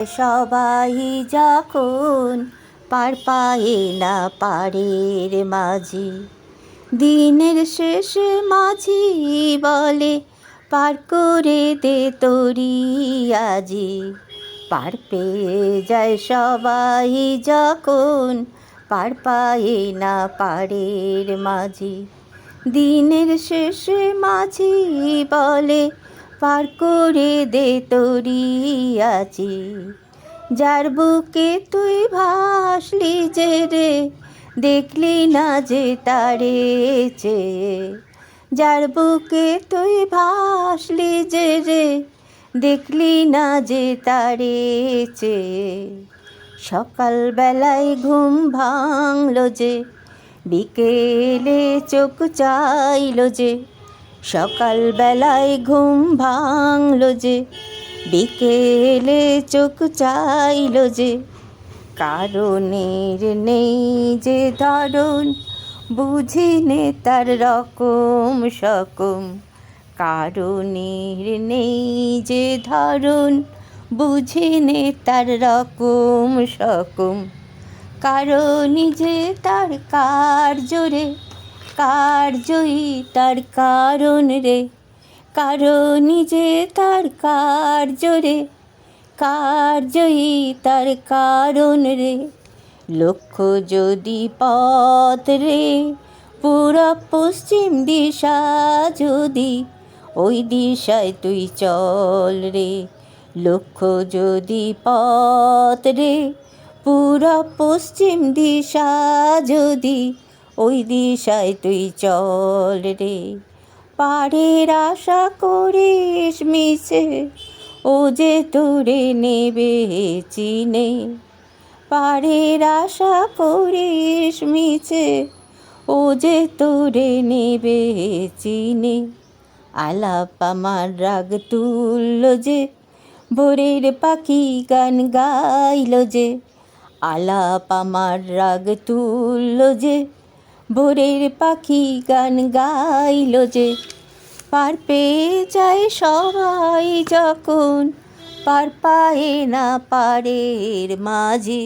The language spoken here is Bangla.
সবাই যখন পার পায়ে না পারের মাঝি, দিনের শেষে মাঝি বলে পার করে দে তোরি আজি। পার পেয়ে যায় সবাই যখন পার পায়ে না পারের মাঝি, দিনের শেষে মাঝি বলে পার করে দে তোরি আজি। যার বুকে তুই ভাসলি যে রে, দেখলি না যে তারে চেয়ে। যার বুকে তুই ভাসলি যে রে, দেখলি না যে তারে চেয়ে। সকালবেলায় ঘুম ভাঙলো যে, বিকেলে চোখ চাইলো যে। সকালবেলায় ঘুম ভাঙলো যে, বিকেলে চোখ চাইলো যে। কারণের নেই যে ধরন, বুঝিনে তার রকম সকম। কারণের নেই যে ধরন, বুঝিনে তার রকম সকম। কারণই যে তার কার্য রে, কার্যই তার কারণ রে। কারণই যে তার কার্য রে, কার্যই তার কারণ রে। লক্ষ্য যদি পথ রে, পূরব পশ্চিম দিশা যদি, ওই দিশায় তুই চল রে। লক্ষ্য যদি পথ রে, পূরব পশ্চিম দিশা যদি, ওই দিশায় তুই চল রে। পাড়ের আশা করিস মিছে, ও যে তোরে নেবে চিনে। পাড়ের আশা করিস মিছে, ও যে তোরে নেবে চিনে। আলাপ আমার রাগ তুলল যে, ভোরের পাখি গান গাইল যে। আলাপ আমার রাগ তুলল যে, ভোরের পাখি গান গাইল যে। পার পেয়ে যায় সবাই যখন পার পায়ে না পারের মাঝি।